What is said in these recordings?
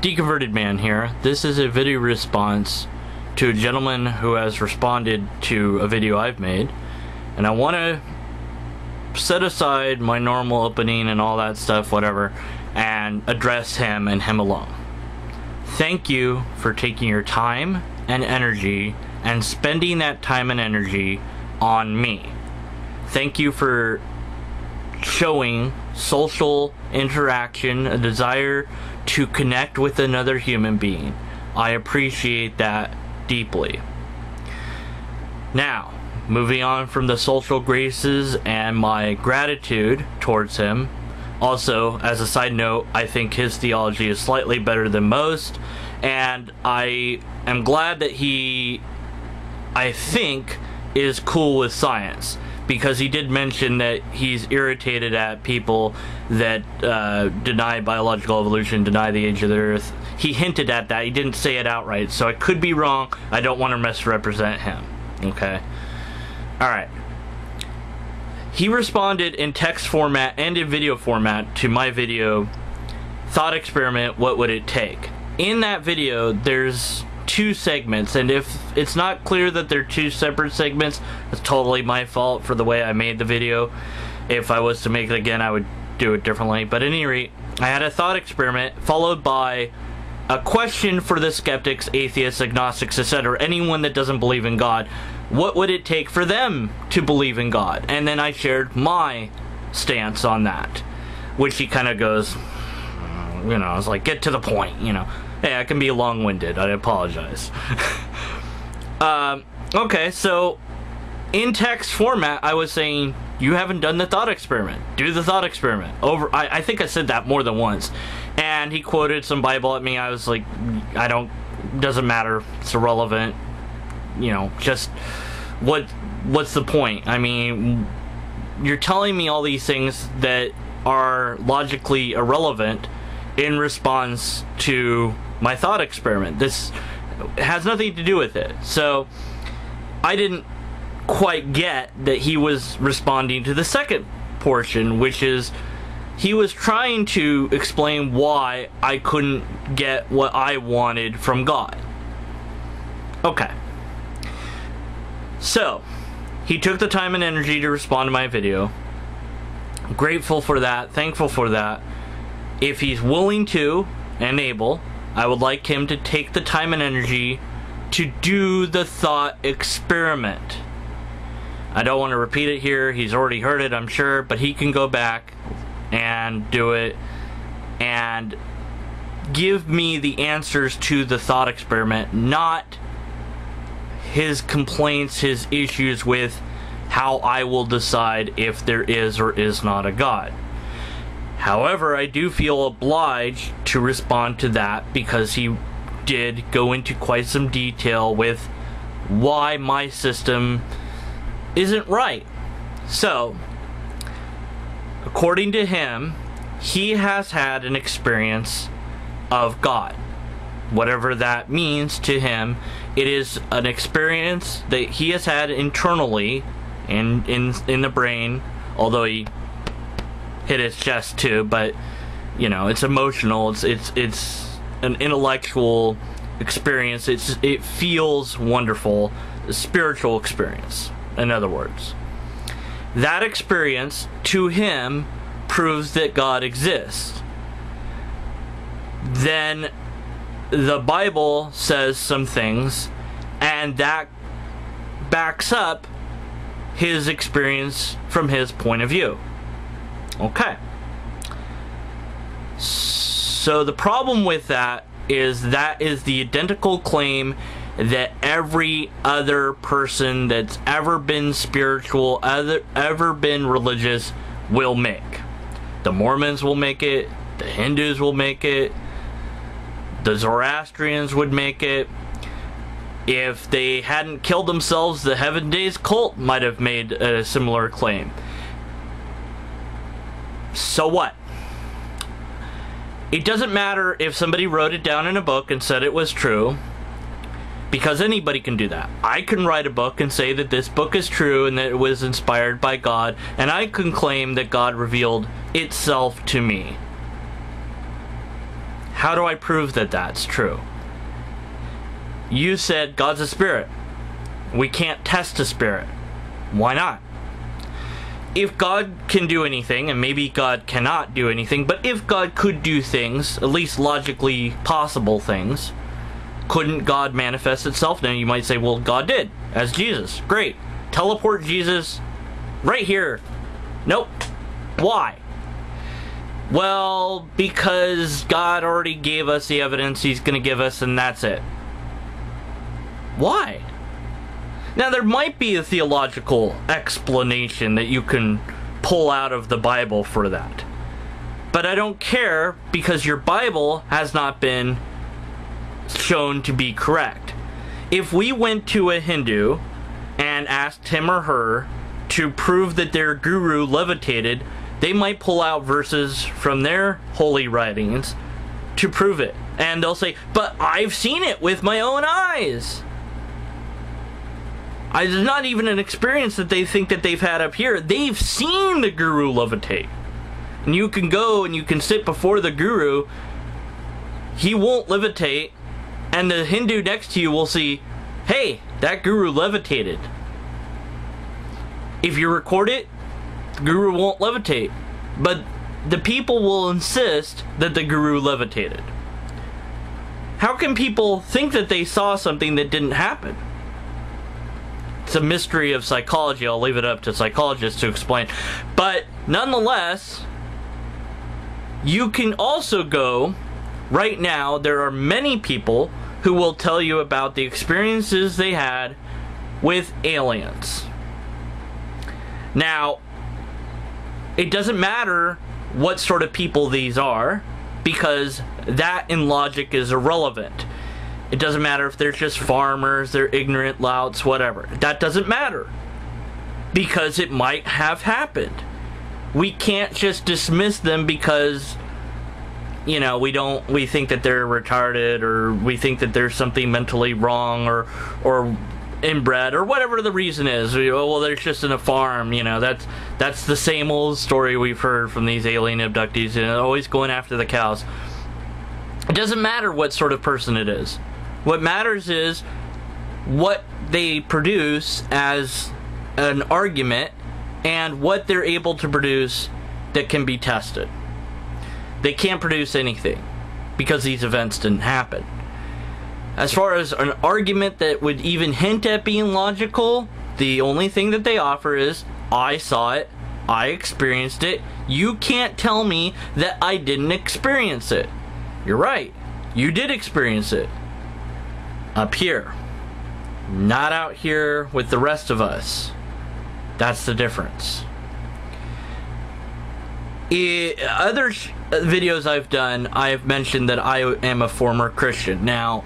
Deconverted Man here. This is a video response to a gentleman who has responded to a video I've made, and I want to set aside my normal opening and all that stuff, whatever, and address him and him alone. Thank you for taking your time and energy and spending that time and energy on me. Thank you for showing social interaction, a desire to connect with another human being. I appreciate that deeply. Now, moving on from the social graces and my gratitude towards him. Also, as a side note, I think his theology is slightly better than most, and I am glad that he, I think, is cool with science, because he did mention that he's irritated at people that deny biological evolution, deny the age of the earth. He hinted at that. He didn't say it outright, so I could be wrong. I don't want to misrepresent him. Okay? Alright. He responded in text format and in video format to my video, Thought Experiment, What Would It Take? In that video, there's two segments, and if it's not clear that they're two separate segments, it's totally my fault for the way I made the video. If I was to make it again, I would do it differently. But at any rate, I had a thought experiment followed by a question for the skeptics, atheists, agnostics, etc., anyone that doesn't believe in God. What would it take for them to believe in God? And then I shared my stance on that, which he kind of goes, you know, I was like, get to the point, you know. Hey, I can be long-winded. I apologize. Okay, so in text format, I was saying, you haven't done the thought experiment. Do the thought experiment. I think I said that more than once. And he quoted some Bible at me. I was like, doesn't matter. It's irrelevant. You know, just, what's the point? I mean, you're telling me all these things that are logically irrelevant in response to my thought experiment. This has nothing to do with it. So I didn't quite get that he was responding to the second portion, which is he was trying to explain why I couldn't get what I wanted from God. Okay. So he took the time and energy to respond to my video. I'm grateful for that, thankful for that. If he's willing to and able, I would like him to take the time and energy to do the thought experiment. I don't want to repeat it here. He's already heard it, I'm sure, but he can go back and do it and give me the answers to the thought experiment, not his complaints, his issues with how I will decide if there is or is not a God. However, I do feel obliged to respond to that because he did go into quite some detail with why my system isn't right. So, according to him, he has had an experience of God. Whatever that means to him, it is an experience that he has had internally in the brain, although he hit his chest too, but you know, it's emotional, it's an intellectual experience, it feels wonderful, a spiritual experience, in other words. That experience to him proves that God exists. Then the Bible says some things, and that backs up his experience from his point of view. Okay. So the problem with that is the identical claim that every other person that's ever been spiritual, ever been religious, will make. The Mormons will make it, the Hindus will make it, the Zoroastrians would make it. If they hadn't killed themselves, the Heaven Days cult might have made a similar claim. So what? It doesn't matter if somebody wrote it down in a book and said it was true, because anybody can do that. I can write a book and say that this book is true and that it was inspired by God, and I can claim that God revealed itself to me. How do I prove that that's true? You said God's a spirit. We can't test a spirit. Why not? If God can do anything, and maybe God cannot do anything, but if God could do things, at least logically possible things, couldn't God manifest itself? Now you might say, well, God did, as Jesus. Great. Teleport Jesus right here. Nope. Why? Well, because God already gave us the evidence He's going to give us, and that's it. Why? Now, there might be a theological explanation that you can pull out of the Bible for that. But I don't care, because your Bible has not been shown to be correct. If we went to a Hindu and asked him or her to prove that their guru levitated, they might pull out verses from their holy writings to prove it. And they'll say, but I've seen it with my own eyes. It's not even an experience that they think that they've had up here. They've seen the guru levitate. And you can go and you can sit before the guru. He won't levitate. And the Hindu next to you will see, hey, that guru levitated. If you record it, the guru won't levitate. But the people will insist that the guru levitated. How can people think that they saw something that didn't happen? It's a mystery of psychology. I'll leave it up to psychologists to explain. But nonetheless, you can also go, right now, there are many people who will tell you about the experiences they had with aliens. Now, it doesn't matter what sort of people these are, because that in logic is irrelevant. It doesn't matter if they're just farmers, they're ignorant louts, whatever. That doesn't matter, because it might have happened. We can't just dismiss them because, you know, we think that they're retarded, or we think that there's something mentally wrong, or inbred, or whatever the reason is. Well, they're just in a farm, you know. That's the same old story we've heard from these alien abductees, you know, always going after the cows. It doesn't matter what sort of person it is. What matters is what they produce as an argument and what they're able to produce that can be tested. They can't produce anything because these events didn't happen. As far as an argument that would even hint at being logical, the only thing that they offer is, I saw it, I experienced it, you can't tell me that I didn't experience it. You're right, you did experience it. Up here. Not out here with the rest of us. That's the difference. Other videos I've done, I've mentioned that I am a former Christian. Now,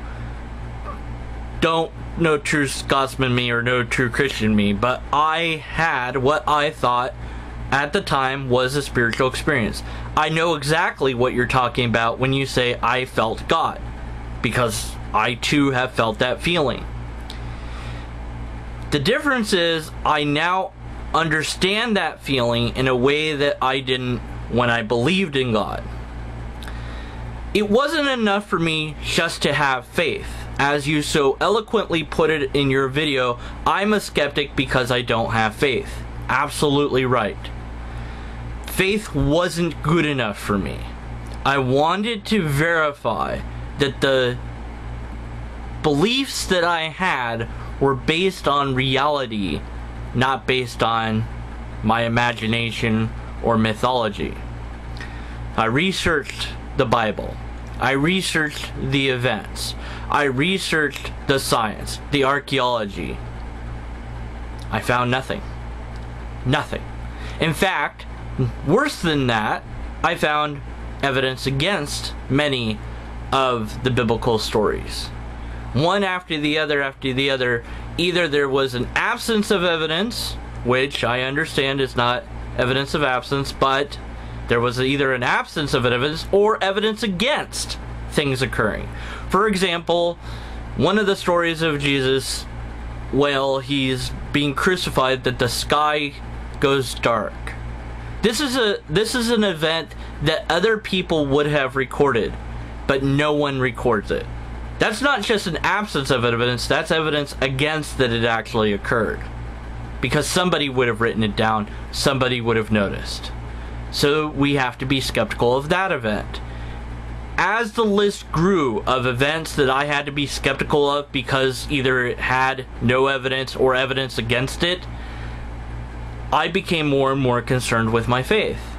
don't no true Scotsman me or no true Christian me, but I had what I thought at the time was a spiritual experience. I know exactly what you're talking about when you say I felt God, because I too have felt that feeling. The difference is I now understand that feeling in a way that I didn't when I believed in God. It wasn't enough for me just to have faith. As you so eloquently put it in your video, I'm a skeptic because I don't have faith. Absolutely right. Faith wasn't good enough for me. I wanted to verify that the beliefs that I had were based on reality, not based on my imagination or mythology. I researched the Bible. I researched the events. I researched the science, the archaeology. I found nothing. Nothing. In fact, worse than that, I found evidence against many of the biblical stories. One after the other after the other. Either there was an absence of evidence, which I understand is not evidence of absence, but there was either an absence of evidence or evidence against things occurring. For example, one of the stories of Jesus, well, he's being crucified, that the sky goes dark. This is an event that other people would have recorded, but no one records it. That's not just an absence of evidence, that's evidence against that it actually occurred. Because somebody would have written it down, somebody would have noticed. So we have to be skeptical of that event. As the list grew of events that I had to be skeptical of because either it had no evidence or evidence against it, I became more and more concerned with my faith.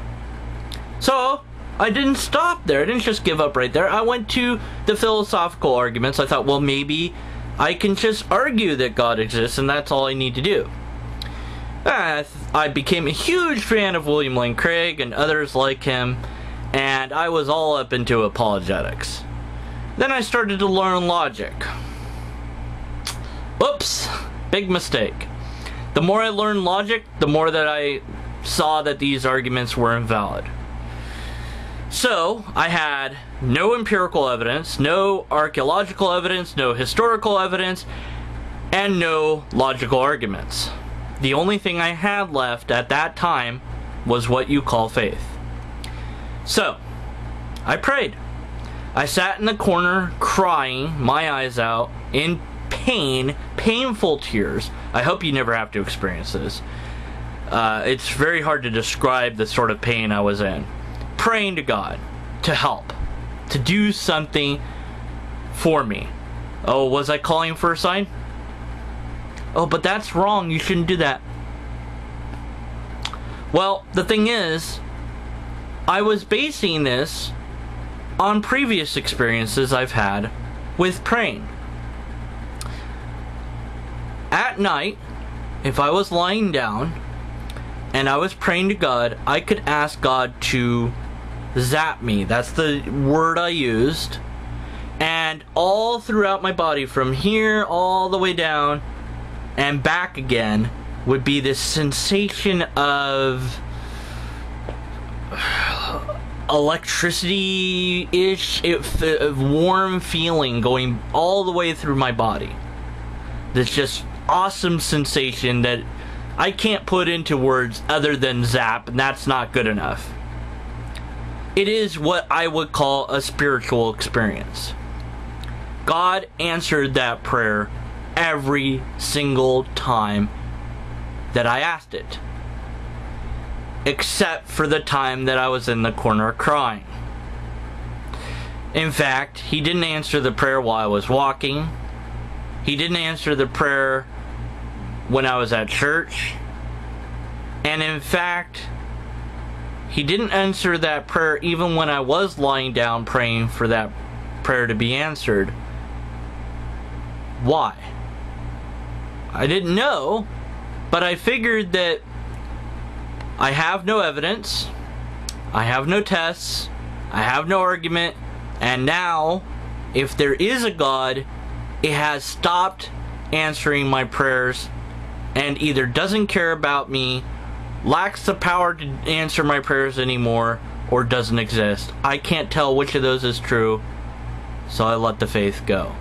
So I didn't stop there. I didn't just give up right there. I went to the philosophical arguments. I thought, well, maybe I can just argue that God exists and that's all I need to do. I became a huge fan of William Lane Craig and others like him, and I was all up into apologetics. Then I started to learn logic. Oops, big mistake. The more I learned logic, the more that I saw that these arguments were invalid. So, I had no empirical evidence, no archaeological evidence, no historical evidence, and no logical arguments. The only thing I had left at that time was what you call faith. So, I prayed. I sat in the corner crying my eyes out in pain, painful tears. I hope you never have to experience this. It's very hard to describe the sort of pain I was in. Praying to God to help, to do something for me. Oh, was I calling for a sign? Oh, but that's wrong. You shouldn't do that. Well, the thing is, I was basing this on previous experiences I've had with praying. At night, if I was lying down and I was praying to God, I could ask God to zap me. That's the word I used. And all throughout my body, from here all the way down and back again, would be this sensation of electricity-ish, warm feeling going all the way through my body. This just awesome sensation that I can't put into words other than zap, and that's not good enough. It is what I would call a spiritual experience. God answered that prayer every single time that I asked it, except for the time that I was in the corner crying. In fact, he didn't answer the prayer while I was walking. He didn't answer the prayer when I was at church. And in fact, he didn't answer that prayer even when I was lying down praying for that prayer to be answered. Why? I didn't know, but I figured that I have no evidence, I have no tests, I have no argument, and now, if there is a God, it has stopped answering my prayers and either doesn't care about me, lacks the power to answer my prayers anymore, or doesn't exist. I can't tell which of those is true, so I let the faith go.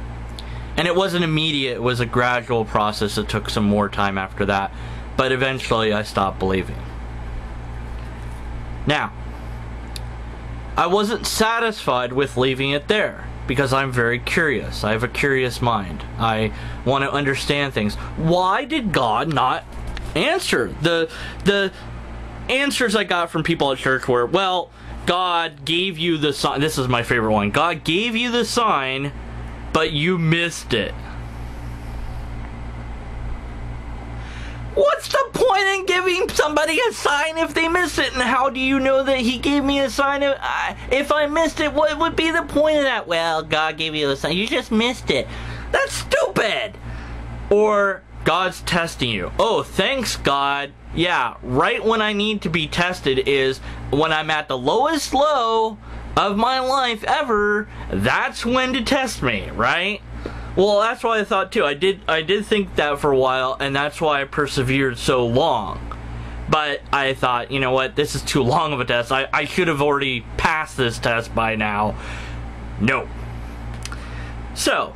And it wasn't immediate, it was a gradual process that took some more time after that, but eventually I stopped believing. Now, I wasn't satisfied with leaving it there, because I'm very curious. I have a curious mind. I want to understand things. Why did God not answer? The answers I got from people at church were, well, God gave you the sign. This is my favorite one. God gave you the sign, but you missed it. What's the point in giving somebody a sign if they miss it? And how do you know that he gave me a sign? If I missed it, what would be the point of that? Well, God gave you a sign. You just missed it. That's stupid. Or God's testing you. Oh, thanks, God. Yeah, right when I need to be tested is when I'm at the lowest low of my life ever. That's when to test me, right? Well, that's what I thought too. I did think that for a while, and that's why I persevered so long. But I thought, you know what, this is too long of a test. I should have already passed this test by now. No. So,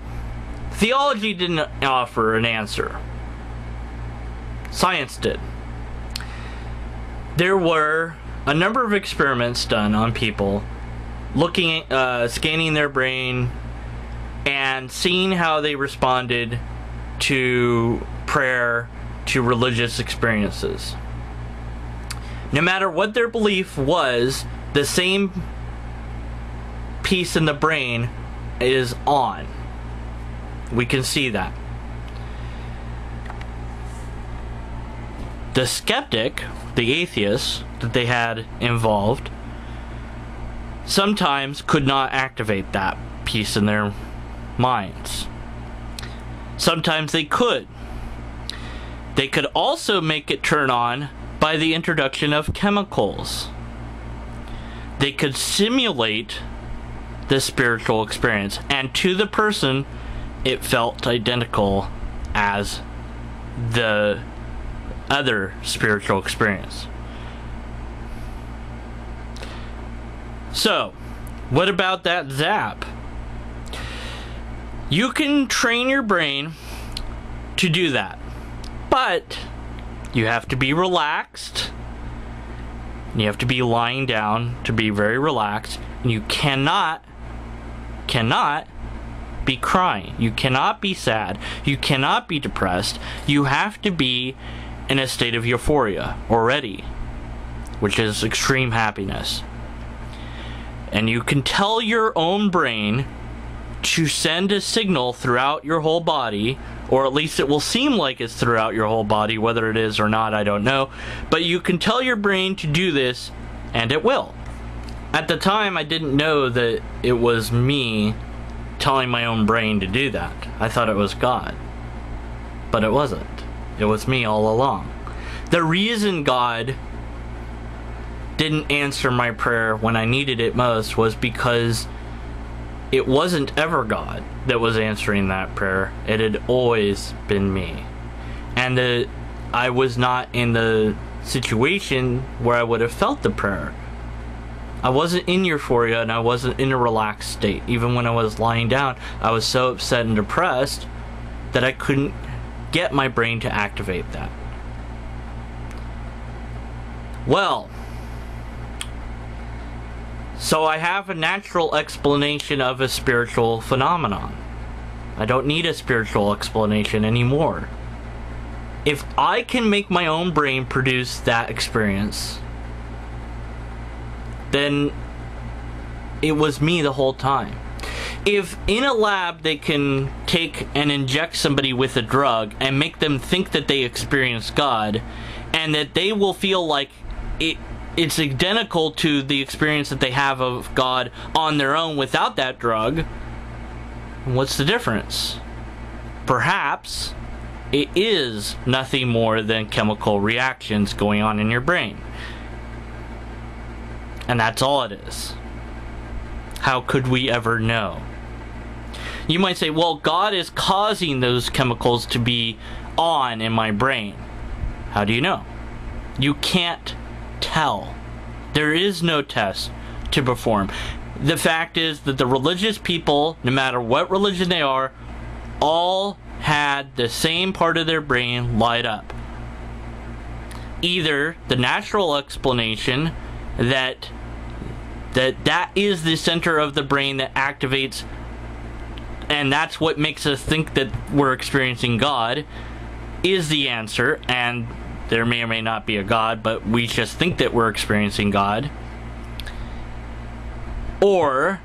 theology didn't offer an answer. Science did. There were a number of experiments done on people looking at, scanning their brain and seeing how they responded to prayer, to religious experiences. No matter what their belief was, the same piece in the brain is on. We can see that. The skeptic, the atheist that they had involved, sometimes could not activate that piece in their minds. Sometimes they could. They could also make it turn on by the introduction of chemicals. They could simulate the spiritual experience, and to the person, it felt identical as the other spiritual experience. So, what about that zap? You can train your brain to do that, but you have to be relaxed. You have to be lying down to be very relaxed, and you cannot be crying. You cannot be sad. You cannot be depressed. You have to be in a state of euphoria already, which is extreme happiness. And you can tell your own brain to send a signal throughout your whole body, or at least it will seem like it's throughout your whole body. Whether it is or not, I don't know. But you can tell your brain to do this, and it will. At the time, I didn't know that it was me telling my own brain to do that. I thought it was God. But it wasn't. It was me all along. The reason God didn't answer my prayer when I needed it most was because it wasn't ever God that was answering that prayer. It had always been me. And I was not in the situation where I would have felt the prayer. I wasn't in euphoria, and I wasn't in a relaxed state. Even when I was lying down, I was so upset and depressed that I couldn't get my brain to activate that. Well, so I have a natural explanation of a spiritual phenomenon. I don't need a spiritual explanation anymore. If I can make my own brain produce that experience, then it was me the whole time. If in a lab they can take and inject somebody with a drug and make them think that they experience God, and that they will feel like it's identical to the experience that they have of God on their own without that drug, what's the difference? Perhaps it is nothing more than chemical reactions going on in your brain. And that's all it is. How could we ever know? You might say, well, God is causing those chemicals to be on in my brain. How do you know? You can't tell. There is no test to perform. The fact is that the religious people, no matter what religion they are, all had the same part of their brain light up. Either the natural explanation that is the center of the brain that activates, and that's what makes us think that we're experiencing God, is the answer, and there may or may not be a God, but we just think that we're experiencing God. Or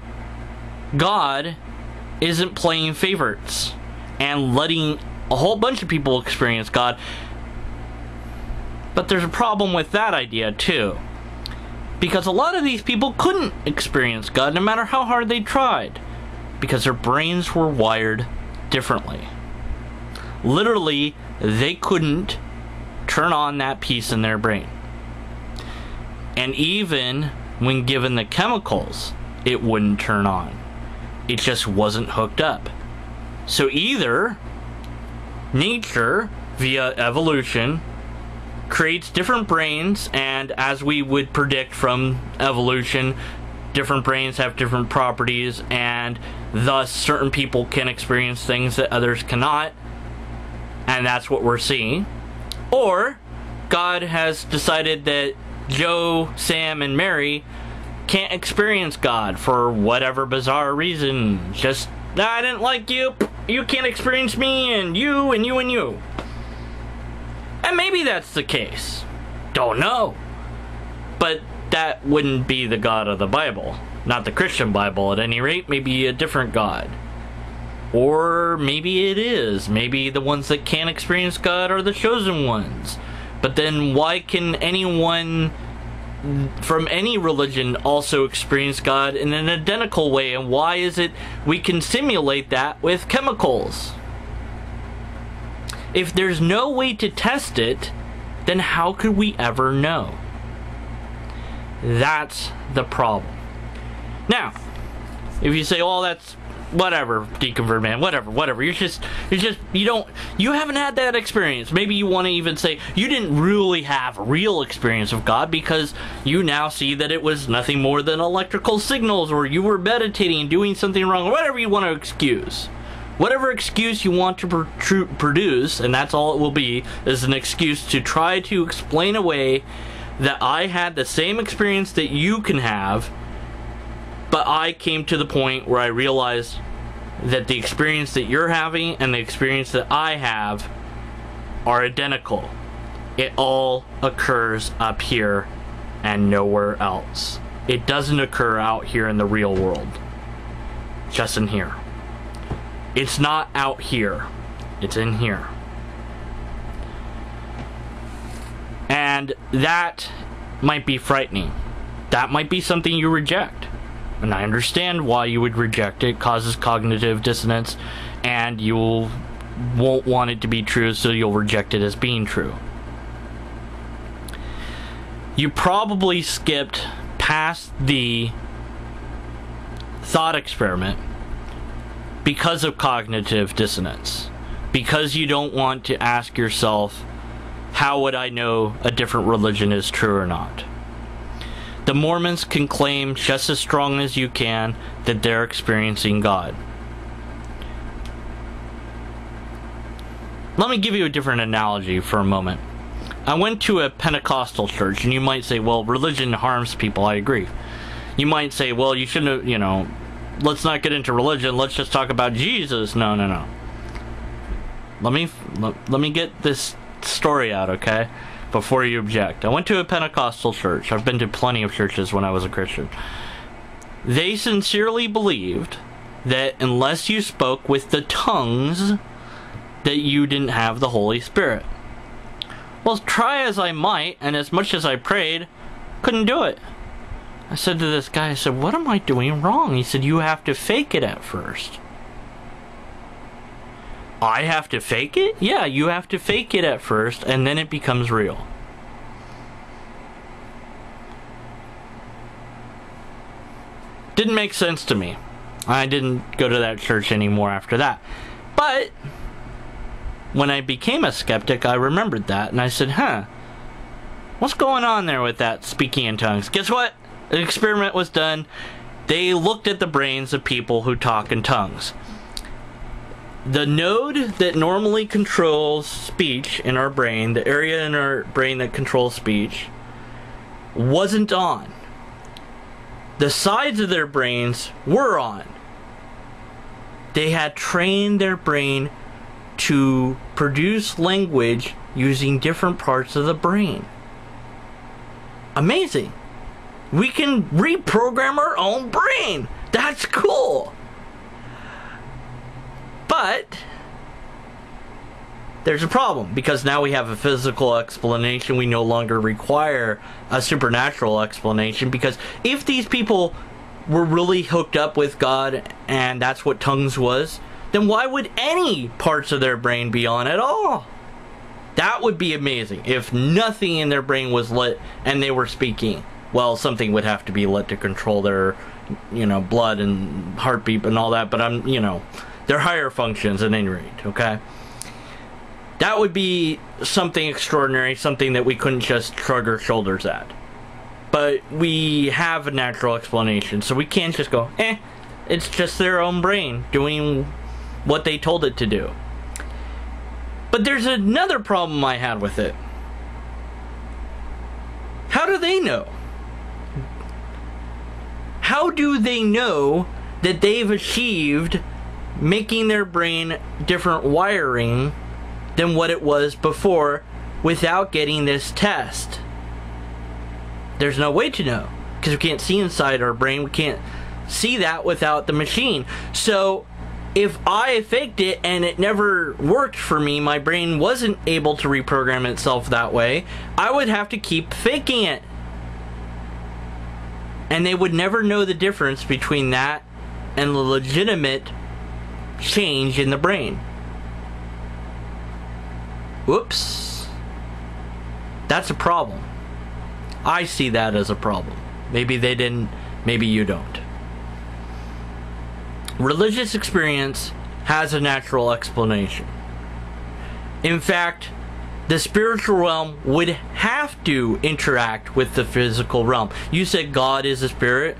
God isn't playing favorites and letting a whole bunch of people experience God. But there's a problem with that idea too, because a lot of these people couldn't experience God no matter how hard they tried, because their brains were wired differently. Literally, they couldn't turn on that piece in their brain. And even when given the chemicals, it wouldn't turn on. It just wasn't hooked up. So either nature, via evolution, creates different brains, and as we would predict from evolution, different brains have different properties, and thus certain people can experience things that others cannot, and that's what we're seeing. Or God has decided that Joe, Sam, and Mary can't experience God for whatever bizarre reason. Just, I didn't like you, you can't experience me, and you, and you, and you. And maybe that's the case. Don't know. But that wouldn't be the God of the Bible. Not the Christian Bible, at any rate. Maybe a different God. Or maybe it is. Maybe the ones that can't experience God are the chosen ones. But then why can anyone from any religion also experience God in an identical way? And why is it we can simulate that with chemicals? If there's no way to test it, then how could we ever know? That's the problem. Now, if you say, "Oh, that's whatever, deconvert man, whatever," you haven't had that experience. Maybe you want to even say you didn't really have a real experience of God because you now see that it was nothing more than electrical signals, or you were meditating and doing something wrong, or whatever you want to excuse. Whatever excuse you want to produce, and that's all it will be, is an excuse to try to explain away that I had the same experience that you can have, but I came to the point where I realized that the experience that you're having and the experience that I have are identical. It all occurs up here and nowhere else. It doesn't occur out here in the real world. Just in here. It's not out here. It's in here. And that might be frightening. That might be something you reject. And I understand why you would reject it. It causes cognitive dissonance, and you won't want it to be true, so you'll reject it as being true. You probably skipped past the thought experiment because of cognitive dissonance. Because you don't want to ask yourself, how would I know a different religion is true or not? The Mormons can claim just as strong as you can that they're experiencing God. Let me give you a different analogy for a moment. I went to a Pentecostal church, and you might say, well, religion harms people. I agree. You might say, well, you shouldn't have, let's not get into religion. Let's just talk about Jesus. No. Let me get this story out, okay? Before you object. I went to a Pentecostal church. I've been to plenty of churches when I was a Christian. They sincerely believed that unless you spoke with the tongues, that you didn't have the Holy Spirit. Well, try as I might, and as much as I prayed, couldn't do it. I said to this guy, I said, what am I doing wrong? He said, you have to fake it at first. I have to fake it? Yeah, you have to fake it at first, and then it becomes real. Didn't make sense to me. I didn't go to that church anymore after that. But when I became a skeptic, I remembered that, and I said, what's going on there with that speaking in tongues? Guess what? An experiment was done. They looked at the brains of people who talk in tongues. The node that normally controls speech in our brain, the area in our brain that controls speech, wasn't on. The sides of their brains were on. They had trained their brain to produce language using different parts of the brain. Amazing. We can reprogram our own brain. That's cool. But there's a problem, because now we have a physical explanation. We no longer require a supernatural explanation, because if these people were really hooked up with God and that's what tongues was, then why would any parts of their brain be on at all? That would be amazing. If nothing in their brain was lit and they were speaking, well, something would have to be lit to control their, blood and heartbeat and all that, but their higher functions at any rate, okay? That would be something extraordinary, something that we couldn't just shrug our shoulders at. But we have a natural explanation, so we can't just go, it's just their own brain doing what they told it to do. But there's another problem I had with it. How do they know? how do they know that they've achieved making their brain different wiring than what it was before without getting this test? There's no way to know, because we can't see inside our brain. We can't see that without the machine. So if I faked it and it never worked for me, my brain wasn't able to reprogram itself that way, I would have to keep faking it. And they would never know the difference between that and the legitimate change in the brain. Whoops. That's a problem. I see that as a problem. Maybe they didn't, maybe you don't. Religious experience has a natural explanation. In fact, the spiritual realm would have to interact with the physical realm. You said God is a spirit.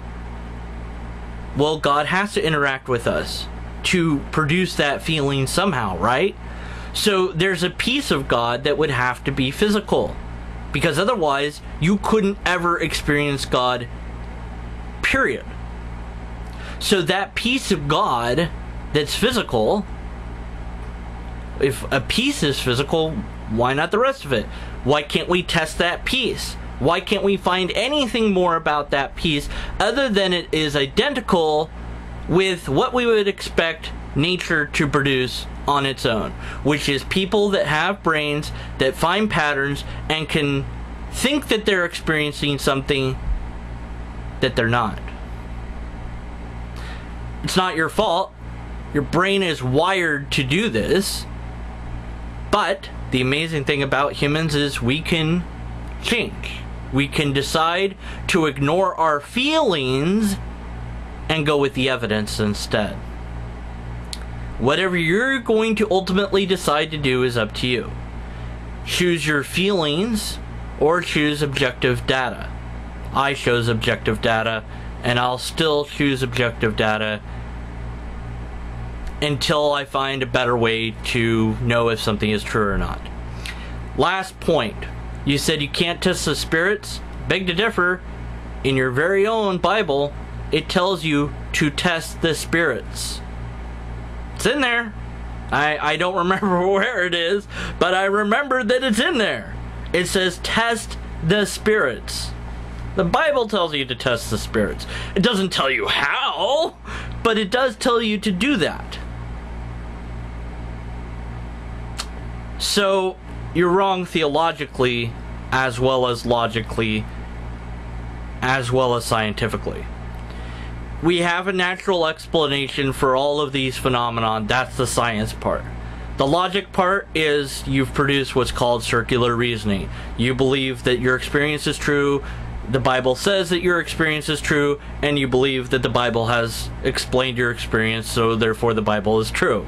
Well, God has to interact with us to produce that feeling somehow, right? So there's a piece of God that would have to be physical, because otherwise you couldn't ever experience God, period. So that piece of God that's physical, if a piece is physical, why not the rest of it? Why can't we test that piece? Why can't we find anything more about that piece other than it is identical with what we would expect nature to produce on its own, which is people that have brains that find patterns and can think that they're experiencing something that they're not. It's not your fault. Your brain is wired to do this. But the amazing thing about humans is we can change. We can decide to ignore our feelings and go with the evidence instead. Whatever you're going to ultimately decide to do is up to you. Choose your feelings or choose objective data. I chose objective data, and I'll still choose objective data until I find a better way to know if something is true or not. Last point. You said you can't test the spirits. Beg to differ. In your very own Bible, it tells you to test the spirits. It's in there. I don't remember where it is, but I remember that it's in there. It says test the spirits. The Bible tells you to test the spirits. It doesn't tell you how, but it does tell you to do that. So you're wrong theologically, as well as logically, as well as scientifically. We have a natural explanation for all of these phenomena. That's the science part. The logic part is you've produced what's called circular reasoning. You believe that your experience is true, the Bible says that your experience is true, and you believe that the Bible has explained your experience, so therefore the Bible is true.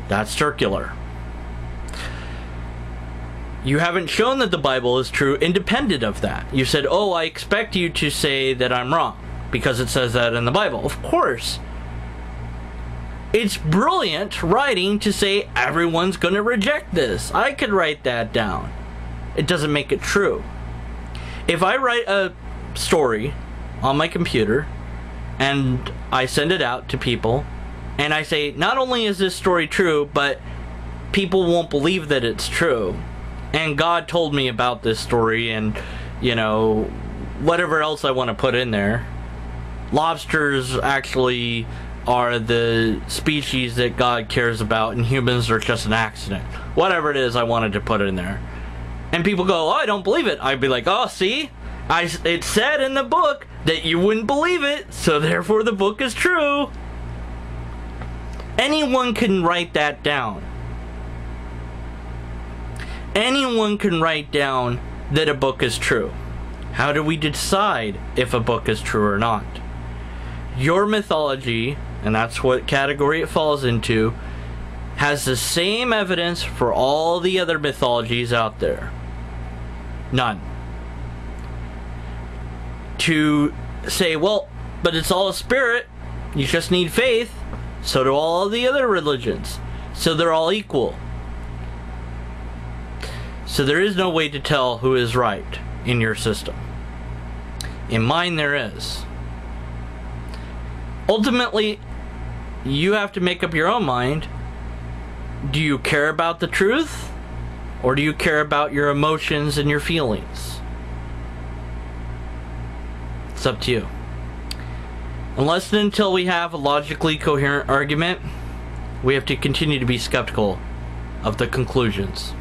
That's circular. You haven't shown that the Bible is true independent of that. You said, oh, I expect you to say that I'm wrong because it says that in the Bible. Of course. It's brilliant writing to say everyone's going to reject this. I could write that down. It doesn't make it true. If I write a story on my computer and I send it out to people and I say, not only is this story true, but people won't believe that it's true. And God told me about this story and, you know, whatever else I want to put in there. Lobsters actually are the species that God cares about, and humans are just an accident. Whatever it is I wanted to put in there. And people go, oh, I don't believe it. I'd be like, oh, see? It said in the book that you wouldn't believe it, so therefore the book is true. Anyone can write that down. Anyone can write down that a book is true. How do we decide if a book is true or not? Your mythology, and that's what category it falls into, has the same evidence for all the other mythologies out there. None. To say, well, but it's all a spirit, you just need faith, so do all the other religions. So they're all equal. So there is no way to tell who is right in your system. In mine there is. ultimately, you have to make up your own mind. Do you care about the truth? Or do you care about your emotions and your feelings? It's up to you. Unless and until we have a logically coherent argument, we have to continue to be skeptical of the conclusions.